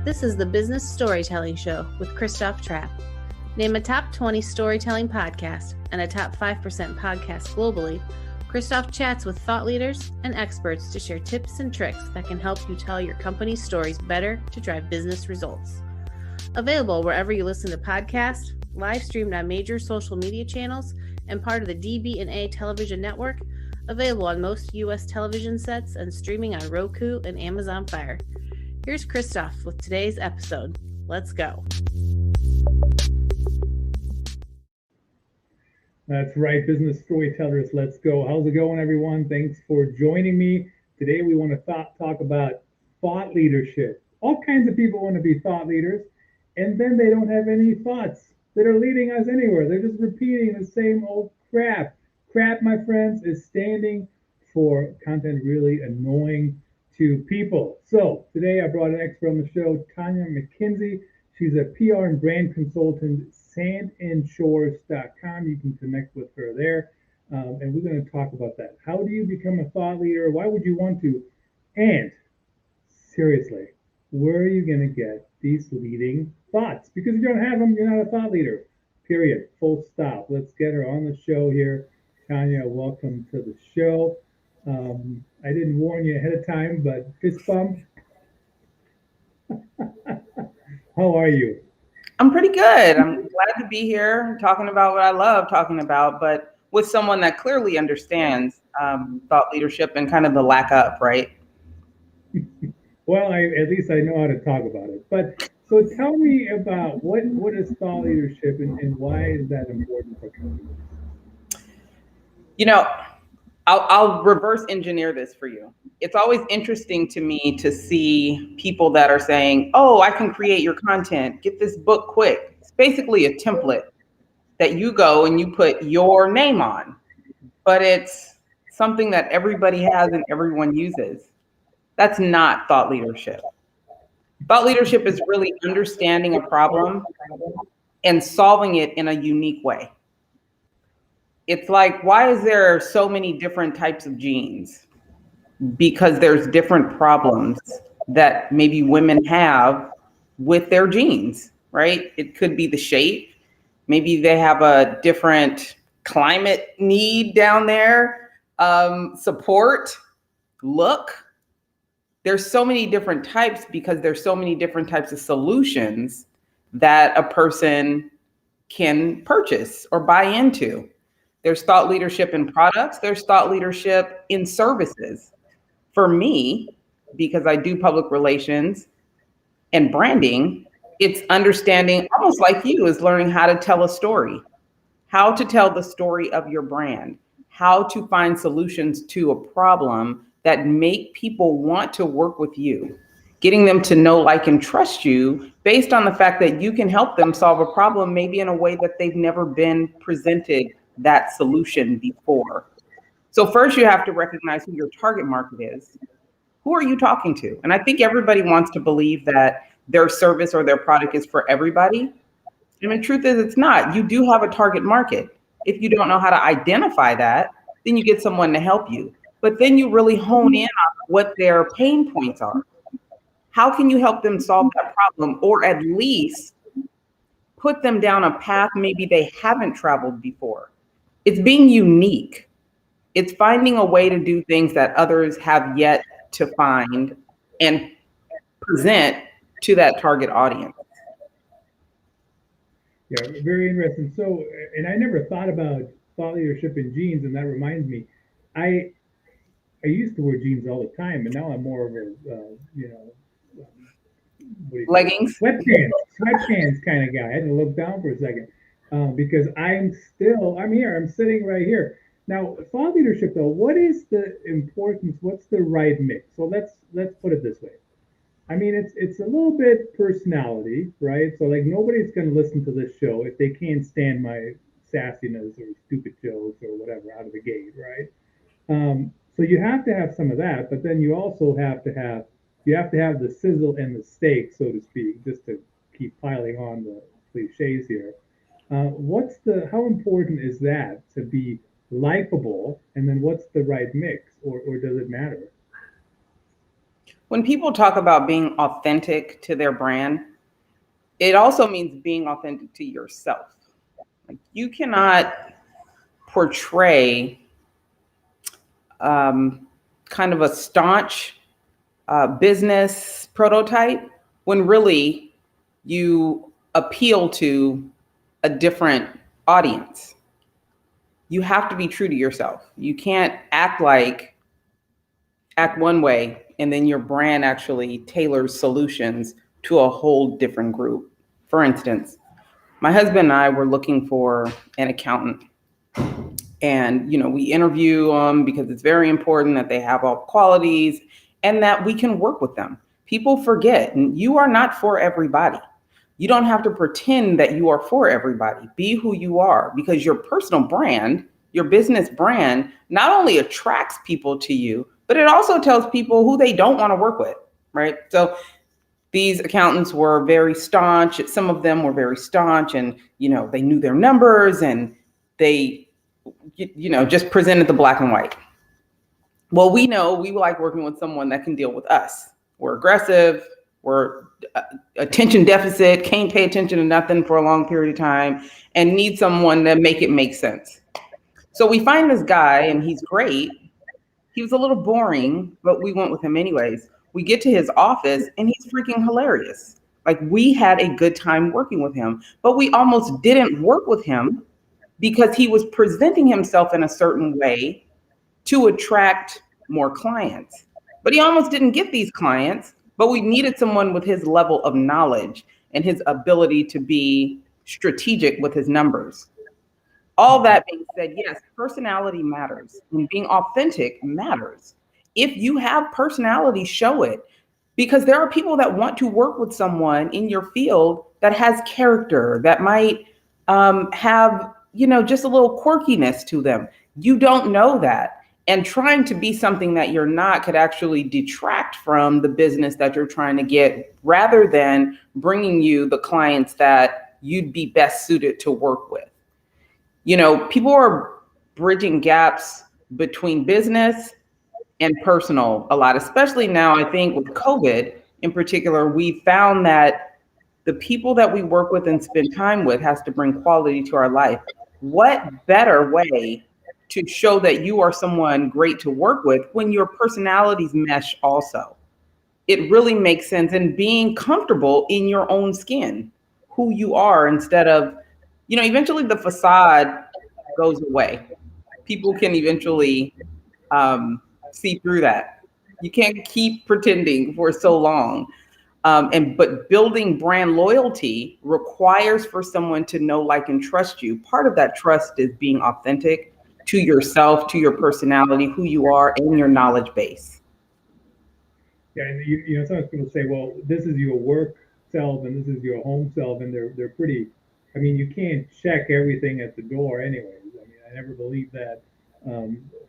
This is the Business Storytelling Show with Christoph Trapp. Name a top 20 storytelling podcast and a top 5% podcast globally. Christoph chats with thought leaders and experts to share tips and tricks that can help you tell your company's stories better to drive business results. Available wherever you listen to podcasts, live streamed on major social media channels, and part of the DB&A television network. Available on most U.S. television sets and streaming on Roku and Amazon Fire. Here's Christoph with today's episode. Let's go. That's right, business storytellers, let's go. How's it going, everyone? Thanks for joining me. Today we want to talk about thought leadership. All kinds of people want to be thought leaders, and then they don't have any thoughts that are leading us anywhere. They're just repeating the same old crap. Crap, my friends, is standing for content really annoying to people. So today I brought an expert on the show, Tonya McKenzie. She's a PR and brand consultant, sandandshores.com. You can connect with her there. And we're going to talk about that. How do you become a thought leader? Why would you want to? And seriously, where are you going to get these leading thoughts? Because if you don't have them, you're not a thought leader. Period. Full stop. Let's get her on the show here. Tonya, welcome to the show. I didn't warn you ahead of time, but fist bump. How are you? I'm pretty good. I'm glad to be here talking about what I love talking about, but with someone that clearly understands thought leadership and kind of the lack of, right? Well, at least I know how to talk about it. But so tell me about what is thought leadership and why is that important for companies? You know, I'll reverse engineer this for you. It's always interesting to me to see people that are saying, oh, I can create your content, get this book quick. It's basically a template that you go and you put your name on, but it's something that everybody has and everyone uses. That's not thought leadership. Thought leadership is really understanding a problem and solving it in a unique way. It's like, why is there so many different types of jeans? Because there's different problems that maybe women have with their jeans, right? It could be the shape. Maybe they have a different climate need down there, support, look. There's so many different types because there's so many different types of solutions that a person can purchase or buy into. There's thought leadership in products. There's thought leadership in services. For me, because I do public relations and branding, it's understanding, almost like you, is learning how to tell a story, how to tell the story of your brand, how to find solutions to a problem that make people want to work with you, getting them to know, like, and trust you based on the fact that you can help them solve a problem, maybe in a way that they've never been presented that solution before. So first you have to recognize who your target market is. Who are you talking to? And I think everybody wants to believe that their service or their product is for everybody. And the truth is it's not. You do have a target market. If you don't know how to identify that, then you get someone to help you. But then you really hone in on what their pain points are. How can you help them solve that problem, or at least put them down a path maybe they haven't traveled before? It's being unique. It's finding a way to do things that others have yet to find and present to that target audience. Yeah, very interesting. So, and I never thought about thought leadership in jeans, and that reminds me, I used to wear jeans all the time, and now I'm more of a, leggings, sweatpants kind of guy. I had to look down for a second because I'm here. I'm sitting right here. Now, thought leadership, though, what is the importance? What's the right mix? So let's put it this way. I mean, it's a little bit personality, right? So like nobody's going to listen to this show if they can't stand my sassiness or stupid jokes or whatever out of the gate, right? So you have to have some of that, but then you also have to have the sizzle and the steak, so to speak, just to keep piling on the cliches here. How important is that to be likable, and then what's the right mix, or does it matter? When people talk about being authentic to their brand, it also means being authentic to yourself. Like, you cannot portray kind of a staunch business prototype when really you appeal to a different audience. You have to be true to yourself. You can't act one way and then your brand actually tailors solutions to a whole different group. For instance, my husband and I were looking for an accountant. And, we interview them because it's very important that they have all qualities and that we can work with them. People forget, and you are not for everybody. You don't have to pretend that you are for everybody. Be who you are, because your personal brand, your business brand, not only attracts people to you, but it also tells people who they don't want to work with, right? So these accountants were very staunch. Some of them were very staunch, and, they knew their numbers, and they just presented the black and white. Well, we know we like working with someone that can deal with us. We're aggressive, we're attention deficit, can't pay attention to nothing for a long period of time, and need someone to make it make sense. So we find this guy, and he's great. He was a little boring, but we went with him anyways. We get to his office, and he's freaking hilarious. Like, we had a good time working with him, but we almost didn't work with him because he was presenting himself in a certain way to attract more clients. But he almost didn't get these clients, but we needed someone with his level of knowledge and his ability to be strategic with his numbers. All that being said, yes, personality matters, and being authentic matters. If you have personality, show it, because there are people that want to work with someone in your field that has character, that might have just a little quirkiness to them. You don't know that. And trying to be something that you're not could actually detract from the business that you're trying to get, rather than bringing you the clients that you'd be best suited to work with. People are bridging gaps between business and personal a lot, especially now. I think with COVID in particular, we found that the people that we work with and spend time with has to bring quality to our life. What better way to show that you are someone great to work with when your personalities mesh also? It really makes sense. And being comfortable in your own skin, who you are, instead of, eventually the facade goes away. People can eventually see through that. You can't keep pretending for so long. But building brand loyalty requires for someone to know, like, and trust you. Part of that trust is being authentic to yourself, to your personality, who you are, and your knowledge base. Yeah, and sometimes people say, well, this is your work self and this is your home self, and they're pretty. I mean, you can't check everything at the door, anyways. I mean, I never believed that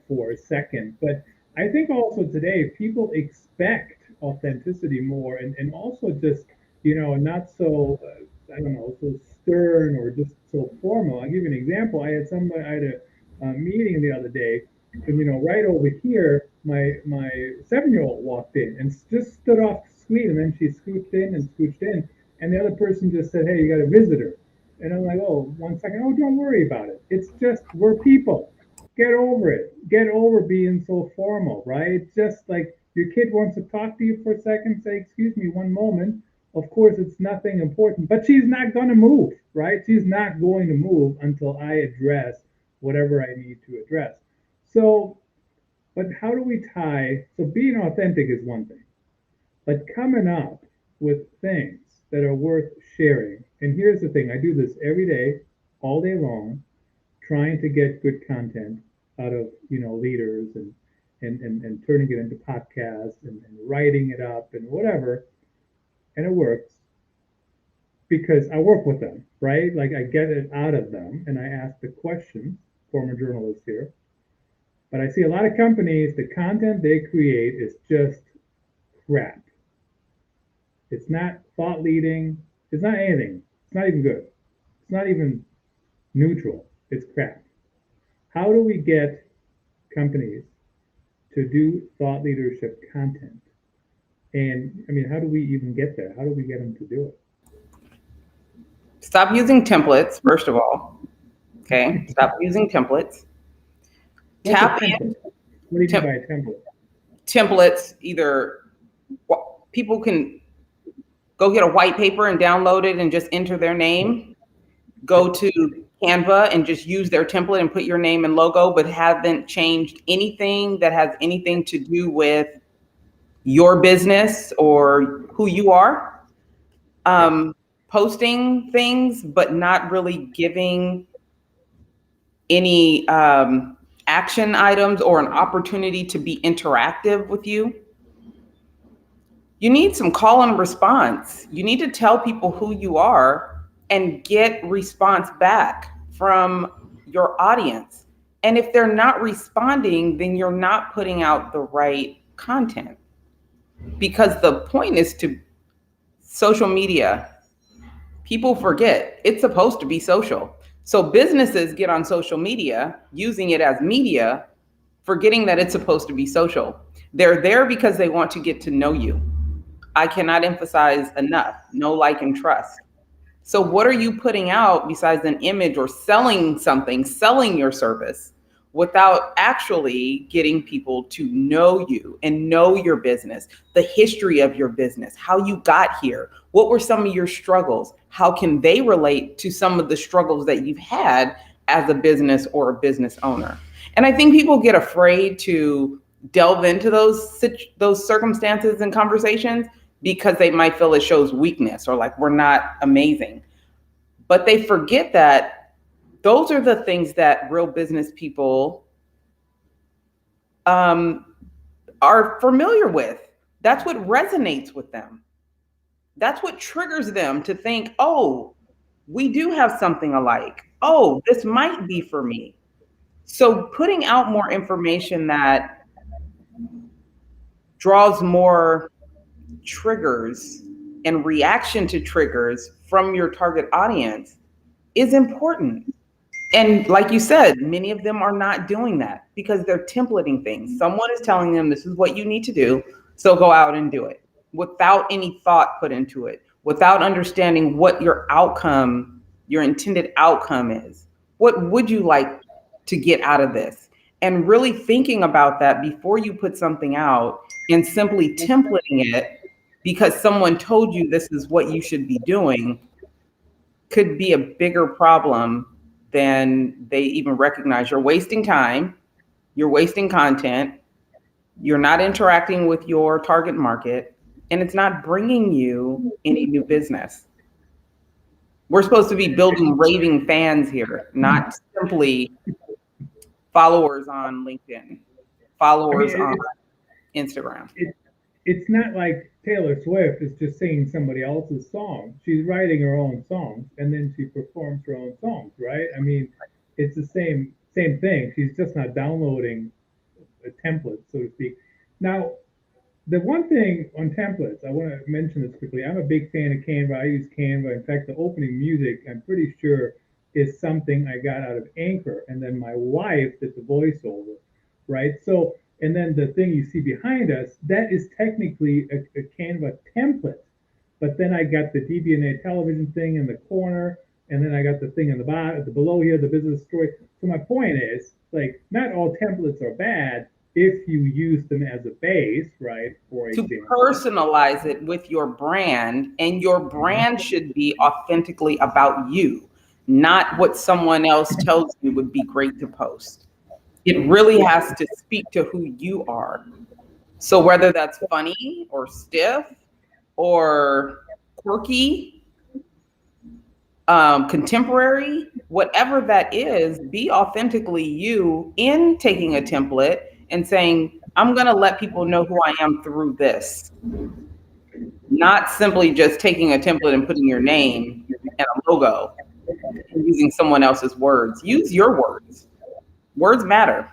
for a second. But I think also today people expect authenticity more, and also just not so I don't know, so stern or just so formal. I'll give you an example. I had a meeting the other day, and right over here, my 7-year-old walked in and just stood off the screen, and then she scooched in, and the other person just said, "Hey, you got a visitor." And I'm like, "Oh, 1 second. Oh, don't worry about it. It's just, we're people. Get over it. Get over being so formal, right? Just like your kid wants to talk to you for a second, say, 'Excuse me, one moment.' Of course, it's nothing important, but she's not going to move, right? She's not going to move until I address whatever I need to address. So, but how do we tie? So being authentic is one thing, but coming up with things that are worth sharing. And here's the thing: I do this every day, all day long, trying to get good content out of leaders, and turning it into podcasts, and writing it up and whatever. And it works because I work with them, right? Like, I get it out of them and I ask the questions. Former journalist here. But I see a lot of companies, the content they create is just crap. It's not thought leading. It's not anything. It's not even good. It's not even neutral. It's crap. How do we get companies to do thought leadership content And I mean, how do we even get there? How do we get them to do it? Stop using templates, first of all. Okay, stop using templates. What's Tap a template? in. What do you mean by a template? Templates, either people can go get a white paper and download it and just enter their name. Go to Canva and just use their template and put your name and logo, but haven't changed anything that has anything to do with your business or who you are. Posting things, but not really giving any action items or an opportunity to be interactive with you. You need some call and response. You need to tell people who you are and get response back from your audience. And if they're not responding, then you're not putting out the right content. Because the point is to social media. People forget it's supposed to be social. So businesses get on social media using it as media, forgetting that it's supposed to be social. They're there because they want to get to know you. I cannot emphasize enough, know, like, and trust. So what are you putting out besides an image or selling something, selling your service, without actually getting people to know you and know your business, the history of your business, how you got here, what were some of your struggles, how can they relate to some of the struggles that you've had as a business or a business owner? And I think people get afraid to delve into those circumstances and conversations because they might feel it shows weakness or like we're not amazing. But they forget that those are the things that real business people are familiar with. That's what resonates with them. That's what triggers them to think, oh, we do have something alike. Oh, this might be for me. So putting out more information that draws more triggers and reaction to triggers from your target audience is important. And like you said, many of them are not doing that because they're templating things. Someone is telling them this is what you need to do, so go out and do it without any thought put into it, without understanding what your outcome, your intended outcome is. What would you like to get out of this? And really thinking about that before you put something out and simply templating it because someone told you this is what you should be doing could be a bigger problem than they even recognize. You're wasting time, you're wasting content, you're not interacting with your target market, and it's not bringing you any new business. We're supposed to be building raving fans here, not simply followers on LinkedIn, followers on Instagram. It's not like Taylor Swift is just singing somebody else's song. She's writing her own songs and then she performs her own songs, right? I mean, it's the same thing. She's just not downloading a template, so to speak. Now, the one thing on templates, I want to mention this quickly. I'm a big fan of Canva. I use Canva. In fact, the opening music, I'm pretty sure, is something I got out of Anchor. And then my wife did the voiceover, right? So, and then the thing you see behind us, that is technically a Canva template. But then I got the DBNA television thing in the corner, and then I got the thing in the bottom, the below here, the business story. So my point is, like, not all templates are bad if you use them as a base, right? For to example, personalize it with your brand, and your brand should be authentically about you, not what someone else tells you would be great to post. It really has to speak to who you are. So whether that's funny or stiff or quirky, contemporary, whatever that is, be authentically you in taking a template and saying, I'm going to let people know who I am through this. Not simply just taking a template and putting your name and a logo and using someone else's words. Use your words. Words matter.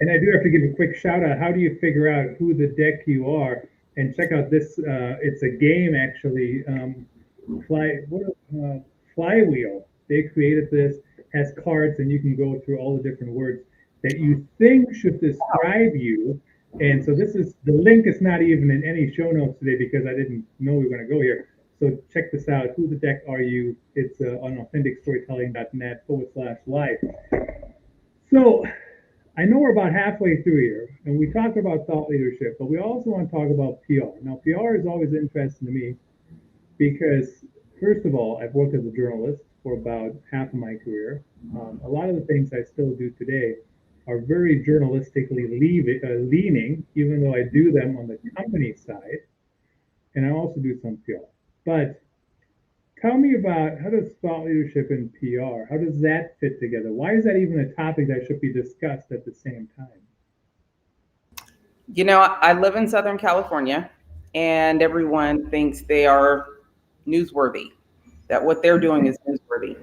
and I do have to give a quick shout out. How do you figure out who the deck you are? And check out this. It's a game actually. Flywheel. They created this, has cards, and you can go through all the different words that you think should describe you. And so the link is not even in any show notes today because I didn't know we were going to go here. So check this out. Who the Deck Are You? It's on authenticstorytelling.net/live. So I know we're about halfway through here, and we talked about thought leadership, but we also want to talk about PR. Now, PR is always interesting to me because, first of all, I've worked as a journalist for about half of my career. A lot of the things I still do today are very journalistically leaning, even though I do them on the company side, and I also do some PR. But tell me about how does thought leadership and PR, how does that fit together? Why is that even a topic that should be discussed at the same time? You know, I live in Southern California, and everyone thinks they are newsworthy, that what they're doing is newsworthy.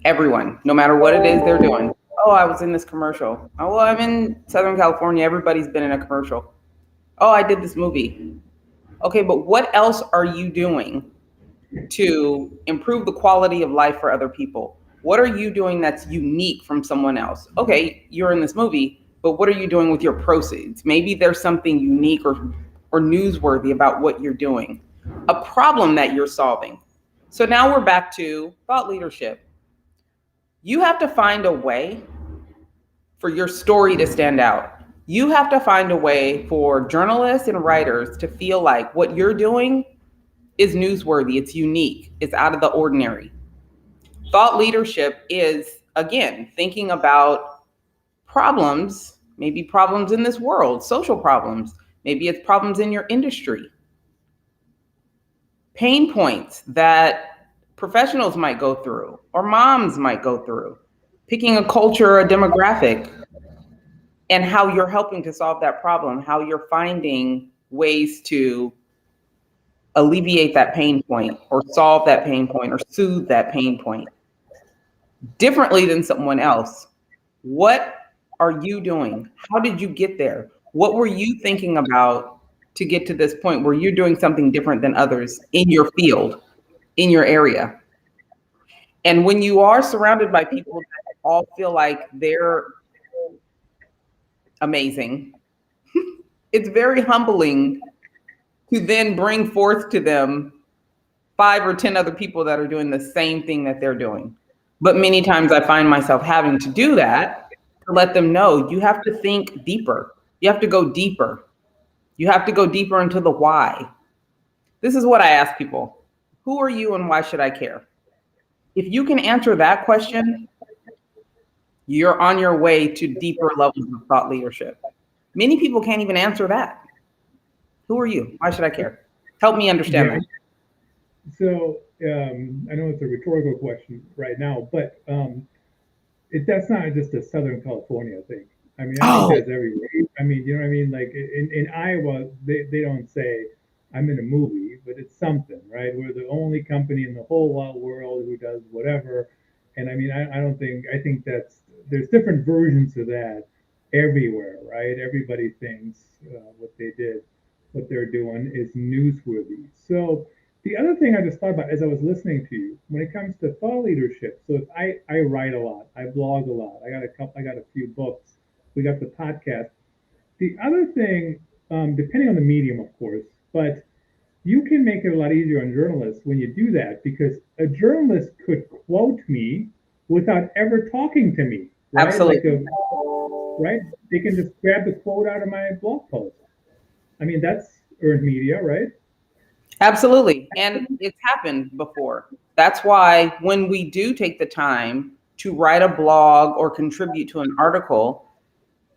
Everyone, no matter what it is they're doing. Oh, I was in this commercial. Oh, well, I'm in Southern California. Everybody's been in a commercial. Oh, I did this movie. Okay, but what else are you doing to improve the quality of life for other people? What are you doing that's unique from someone else? Okay, you're in this movie, but what are you doing with your proceeds? Maybe there's something unique or newsworthy about what you're doing, a problem that you're solving. So now we're back to thought leadership. You have to find a way for your story to stand out. You have to find a way for journalists and writers to feel like what you're doing is newsworthy, it's unique, it's out of the ordinary. Thought leadership is, again, thinking about problems, maybe problems in this world, social problems, maybe it's problems in your industry, pain points that professionals might go through or moms might go through, picking a culture, a demographic, and how you're helping to solve that problem, how you're finding ways to alleviate that pain point or solve that pain point or soothe that pain point differently than someone else. What are you doing? How did you get there? What were you thinking about to get to this point where you're doing something different than others in your field, in your area? And when you are surrounded by people that all feel like they're amazing, it's very humbling to then bring forth to them 5 or 10 other people that are doing the same thing that they're doing. But many times I find myself having to do that to let them know you have to think deeper. You have to go deeper. You have to go deeper into the why. This is what I ask people. Who are you and why should I care? If you can answer that question, you're on your way to deeper levels of thought leadership. Many people can't even answer that. Who are you? Why should I care? Help me understand that. So I know it's a rhetorical question right now, but that's not just a Southern California thing. I mean, I think that's everywhere. I mean, you know what I mean? Like in Iowa, they don't say I'm in a movie, but it's something, right? We're the only company in the whole wide world who does whatever. And I mean, I think there's different versions of that everywhere, right? Everybody thinks what they're doing is newsworthy. So the other thing I just thought about as I was listening to you, when it comes to thought leadership, so if I write a lot, I blog a lot, I got a few books, we got the podcast. The other thing, depending on the medium, of course, but you can make it a lot easier on journalists when you do that because a journalist could quote me without ever talking to me, right? Absolutely. Right? They can just grab the quote out of my blog post. I mean, that's earned media, right? Absolutely. And it's happened before. That's why when we do take the time to write a blog or contribute to an article,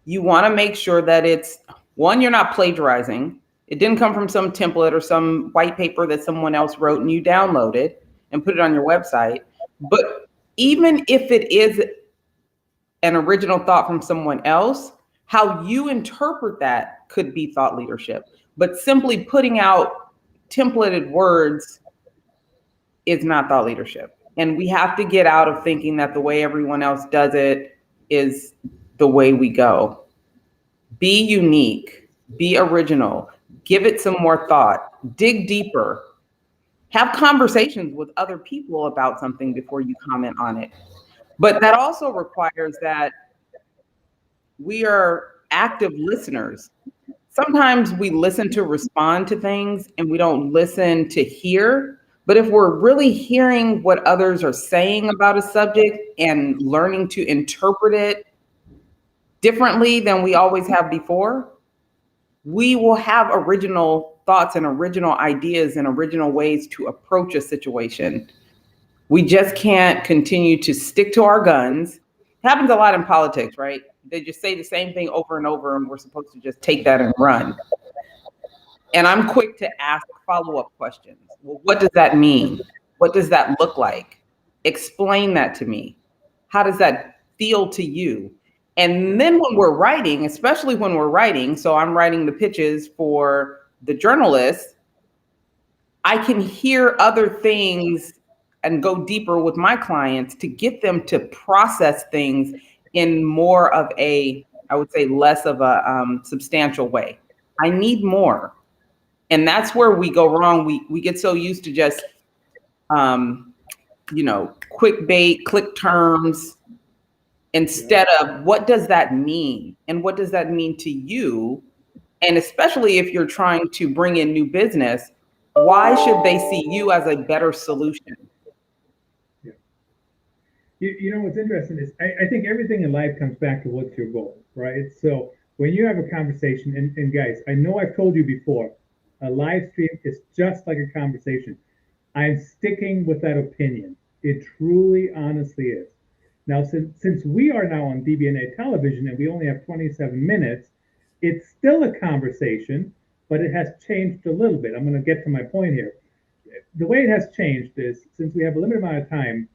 you want to make sure that it's one, you're not plagiarizing. It didn't come from some template or some white paper that someone else wrote and you downloaded and put it on your website. But even if it is an original thought from someone else, how you interpret that could be thought leadership. But simply putting out templated words is not thought leadership. And we have to get out of thinking that the way everyone else does it is the way we go. Be unique, be original, give it some more thought, dig deeper, have conversations with other people about something before you comment on it. But that also requires that we are active listeners. Sometimes we listen to respond to things and we don't listen to hear. But if we're really hearing what others are saying about a subject and learning to interpret it differently than we always have before, we will have original thoughts and original ideas and original ways to approach a situation. We just can't continue to stick to our guns. It happens a lot in politics, right? They just say the same thing over and over, and we're supposed to just take that and run. And I'm quick to ask follow-up questions. Well, what does that mean? What does that look like? Explain that to me. How does that feel to you? And then when we're writing, especially when we're writing, so I'm writing the pitches for the journalists, I can hear other things and go deeper with my clients to get them to process things in more of a, I would say, less of a substantial way. I need more. And that's where we go wrong. We get so used to just, quick bait, click terms, instead of what does that mean? And what does that mean to you? And especially if you're trying to bring in new business, why should they see you as a better solution? Yeah. You know, what's interesting is I think everything in life comes back to what's your goal, right? So when you have a conversation, and guys, I know I've told you before, a live stream is just like a conversation. I'm sticking with that opinion. It truly, honestly is. Now, since we are now on DBNA television and we only have 27 minutes, it's still a conversation, but it has changed a little bit. I'm going to get to my point here. The way it has changed is, since we have a limited amount of time,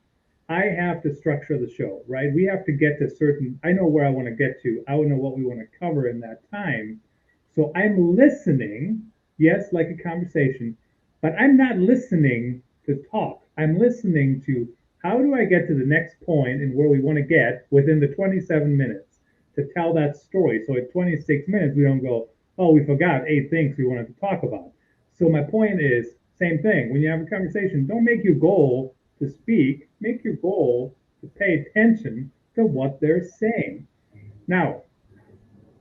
I have to structure the show, right? We have to get to I know where I want to get to. I want to know what we want to cover in that time. So I'm listening, yes, like a conversation, but I'm not listening to talk. I'm listening to, how do I get to the next point and where we want to get within the 27 minutes to tell that story? So at 26 minutes, we don't go, oh, we forgot 8 things we wanted to talk about. So my point is, same thing. When you have a conversation, don't make your goal to speak. Make your goal to pay attention to what they're saying. Now,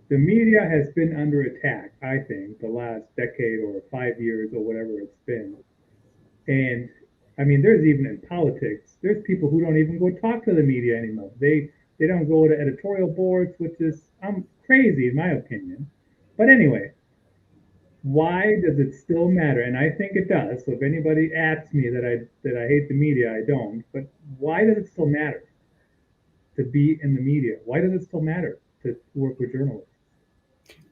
the media has been under attack, I think, the last decade or 5 years or whatever it's been. And I mean, there's even in politics, there's people who don't even go talk to the media anymore. They don't go to editorial boards, which is crazy in my opinion. But anyway, why does it still matter? And I think it does. So if anybody asks me that I hate the media, I don't. But why does it still matter to be in the media? Why does it still matter to work with journalists?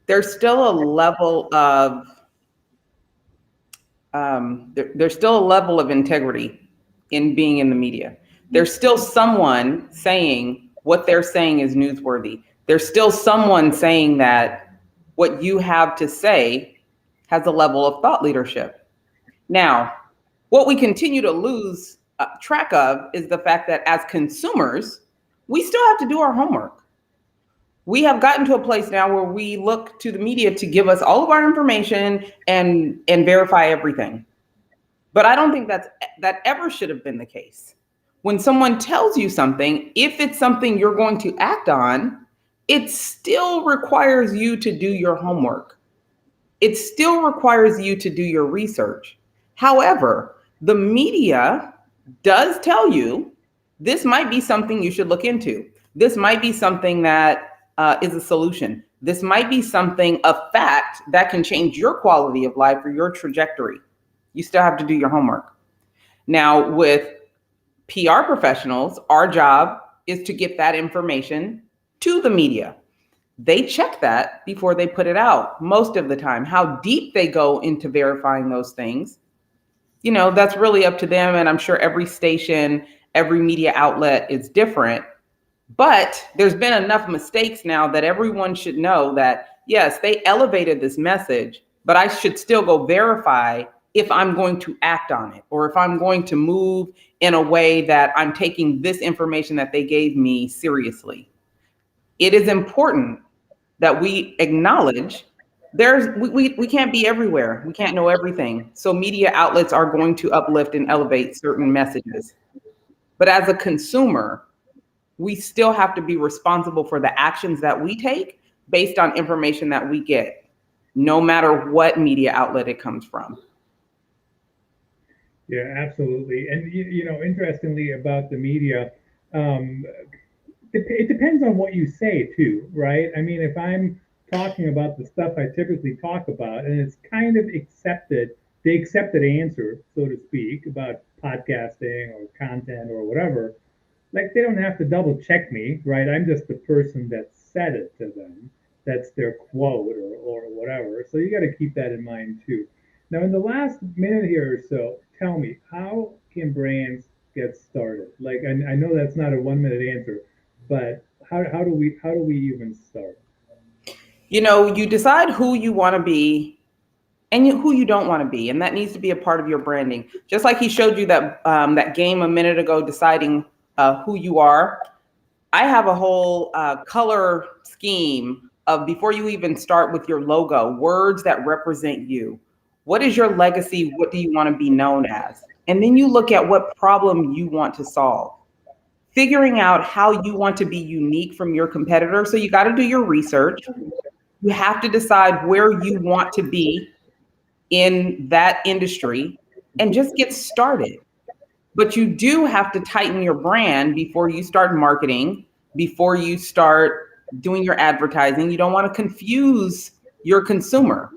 There's still a level of there's still a level of integrity in being in the media. There's still someone saying what they're saying is newsworthy. There's still someone saying that what you have to say has a level of thought leadership. Now, what we continue to lose track of is the fact that as consumers, we still have to do our homework. We have gotten to a place now where we look to the media to give us all of our information and verify everything. But I don't think that ever should have been the case. When someone tells you something, if it's something you're going to act on, it still requires you to do your homework. It still requires you to do your research. However, the media does tell you this might be something you should look into. This might be something that is a solution. This might be something, a fact that can change your quality of life or your trajectory. You still have to do your homework. Now, with PR professionals, our job is to get that information to the media. They check that before they put it out most of the time. How deep they go into verifying those things, that's really up to them. And I'm sure every station, every media outlet is different. But there's been enough mistakes now that everyone should know that, yes, they elevated this message, but I should still go verify if I'm going to act on it or if I'm going to move in a way that I'm taking this information that they gave me seriously. It is important that we acknowledge we can't be everywhere. We can't know everything. So media outlets are going to uplift and elevate certain messages. But as a consumer, we still have to be responsible for the actions that we take based on information that we get, no matter what media outlet it comes from. Yeah, absolutely. And interestingly about the media, um, it depends on what you say too, right? I mean, if I'm talking about the stuff I typically talk about, and it's kind of the accepted answer, so to speak, about podcasting or content or whatever, like they don't have to double check me, right? I'm just the person that said it to them. That's their quote or whatever. So you got to keep that in mind too. Now, in the last minute here or so, tell me, how can brands get started? Like, I know that's not a 1 minute answer, but how do we even start? You decide who you want to be and who you don't want to be, and that needs to be a part of your branding. Just like he showed you that game a minute ago, deciding who you are. I have a whole color scheme of, before you even start with your logo, words that represent you. What is your legacy? What do you want to be known as? And then you look at what problem you want to solve. Figuring out how you want to be unique from your competitor. So you got to do your research. You have to decide where you want to be in that industry and just get started. But you do have to tighten your brand before you start marketing, before you start doing your advertising. You don't want to confuse your consumer.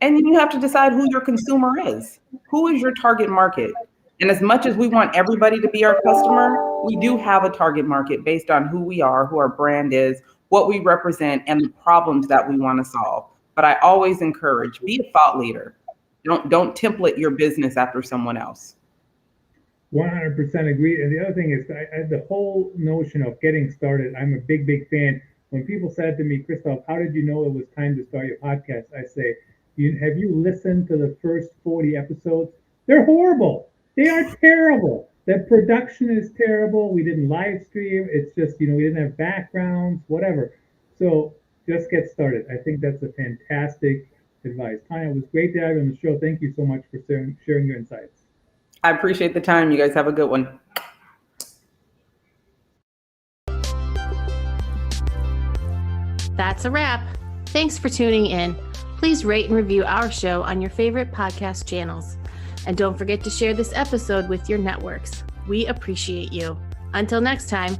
And then you have to decide who your consumer is. Who is your target market? And as much as we want everybody to be our customer, we do have a target market based on who we are, who our brand is, what we represent, and the problems that we want to solve. But I always encourage, be a thought leader. Don't template your business after someone else. 100% agree. And the other thing is, the whole notion of getting started, I'm a big fan. When people said to me, Christoph, how did you know it was time to start your podcast? I say, have you listened to the first 40 episodes? They're horrible. They are terrible. The production is terrible. We didn't live stream. It's just, we didn't have backgrounds, whatever. So just get started. I think that's a fantastic advice. Tonya, it was great to have you on the show. Thank you so much for sharing your insights. I appreciate the time. You guys have a good one. That's a wrap. Thanks for tuning in. Please rate and review our show on your favorite podcast channels. And don't forget to share this episode with your networks. We appreciate you. Until next time.